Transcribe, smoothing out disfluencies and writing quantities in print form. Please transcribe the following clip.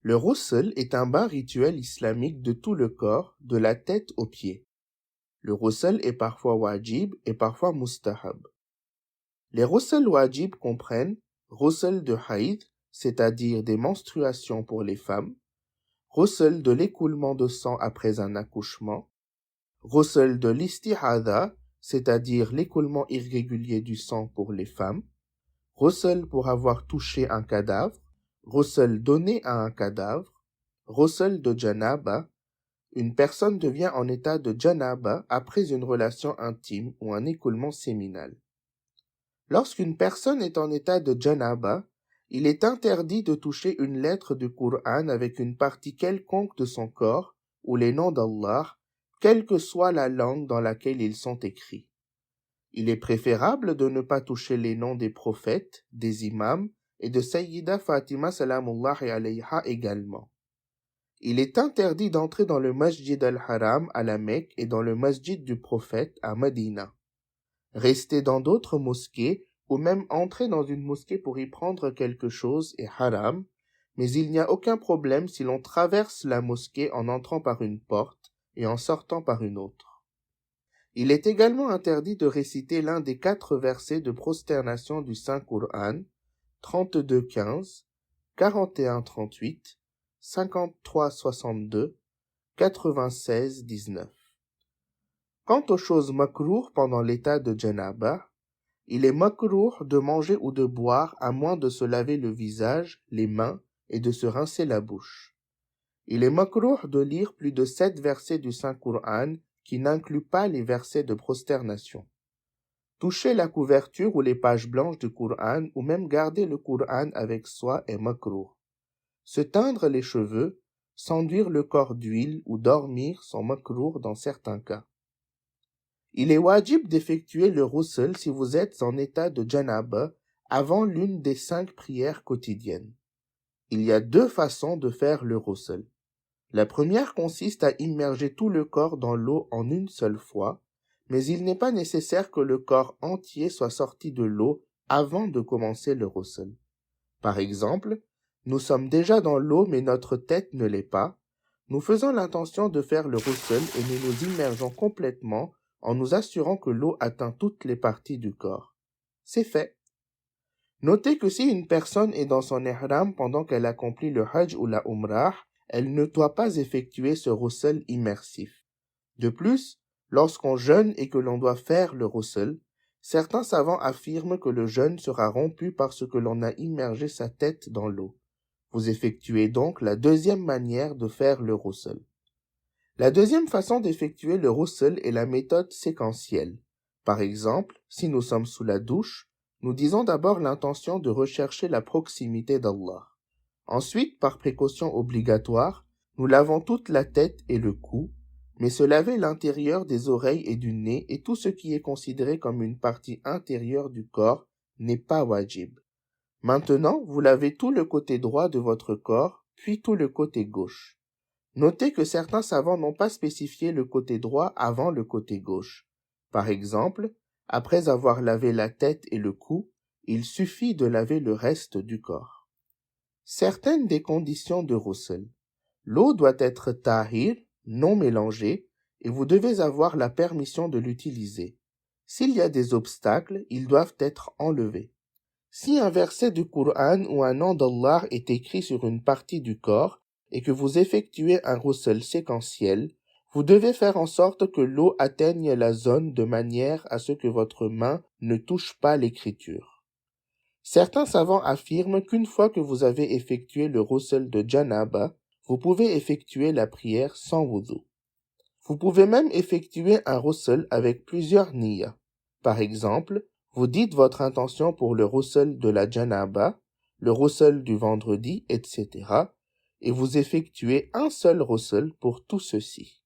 Le ghusl est un bain rituel islamique de tout le corps, de la tête aux pieds. Le ghusl est parfois wajib et parfois mustahab. Les ghusl wajib comprennent ghusl de haïd, c'est-à-dire des menstruations pour les femmes, ghusl de l'écoulement de sang après un accouchement, ghusl de l'istihada, c'est-à-dire l'écoulement irrégulier du sang pour les femmes, ghusl pour avoir touché un cadavre, ghusl donné à un cadavre, ghusl de janaba, une personne devient en état de janaba après une relation intime ou un écoulement séminal. Lorsqu'une personne est en état de janaba, il est interdit de toucher une lettre du Coran avec une partie quelconque de son corps ou les noms d'Allah, quelle que soit la langue dans laquelle ils sont écrits. Il est préférable de ne pas toucher les noms des prophètes, des imams et de Sayyida Fatima salamullahi alayha également. Il est interdit d'entrer dans le Masjid al-Haram à la Mecque et dans le Masjid du prophète à Medina. Rester dans d'autres mosquées ou même entrer dans une mosquée pour y prendre quelque chose est haram, mais il n'y a aucun problème si l'on traverse la mosquée en entrant par une porte et en sortant par une autre. Il est également interdit de réciter l'un des 4 versets de prosternation du Saint-Coran, 32-15, 41-38, 53-62, 96-19. Quant aux choses makrouh pendant l'état de janaba, il est makrouh de manger ou de boire à moins de se laver le visage, les mains et de se rincer la bouche. Il est makrouh de lire plus de 7 versets du Saint-Coran qui n'incluent pas les versets de prosternation. Toucher la couverture ou les pages blanches du Coran ou même garder le Coran avec soi est makrouh. Se teindre les cheveux, s'enduire le corps d'huile ou dormir sont makrouh dans certains cas. Il est wajib d'effectuer le ghusl si vous êtes en état de janaba avant l'une des 5 prières quotidiennes. Il y a 2 façons de faire le ghusl. La première consiste à immerger tout le corps dans l'eau en une seule fois, mais il n'est pas nécessaire que le corps entier soit sorti de l'eau avant de commencer le ghusl. Par exemple, nous sommes déjà dans l'eau mais notre tête ne l'est pas. Nous faisons l'intention de faire le ghusl et nous nous immergeons complètement en nous assurant que l'eau atteint toutes les parties du corps. C'est fait. Notez que si une personne est dans son ihram pendant qu'elle accomplit le hajj ou la umrah, elle ne doit pas effectuer ce ghusl immersif. De plus, lorsqu'on jeûne et que l'on doit faire le ghusl, certains savants affirment que le jeûne sera rompu parce que l'on a immergé sa tête dans l'eau. Vous effectuez donc la deuxième manière de faire le ghusl. La deuxième façon d'effectuer le ghusl est la méthode séquentielle. Par exemple, si nous sommes sous la douche, nous disons d'abord l'intention de rechercher la proximité d'Allah. Ensuite, par précaution obligatoire, nous lavons toute la tête et le cou, mais se laver l'intérieur des oreilles et du nez et tout ce qui est considéré comme une partie intérieure du corps n'est pas wajib. Maintenant, vous lavez tout le côté droit de votre corps, puis tout le côté gauche. Notez que certains savants n'ont pas spécifié le côté droit avant le côté gauche. Par exemple, après avoir lavé la tête et le cou, il suffit de laver le reste du corps. Certaines des conditions de ghusl. L'eau doit être tahir, non mélangée, et vous devez avoir la permission de l'utiliser. S'il y a des obstacles, ils doivent être enlevés. Si un verset du Coran ou un nom d'Allah est écrit sur une partie du corps et que vous effectuez un ghusl séquentiel, vous devez faire en sorte que l'eau atteigne la zone de manière à ce que votre main ne touche pas l'écriture. Certains savants affirment qu'une fois que vous avez effectué le ghusl de janaba, vous pouvez effectuer la prière sans wudu. Vous pouvez même effectuer un ghusl avec plusieurs niyas. Par exemple, vous dites votre intention pour le ghusl de la janaba, le ghusl du vendredi, etc. et vous effectuez un seul ghusl pour tout ceci.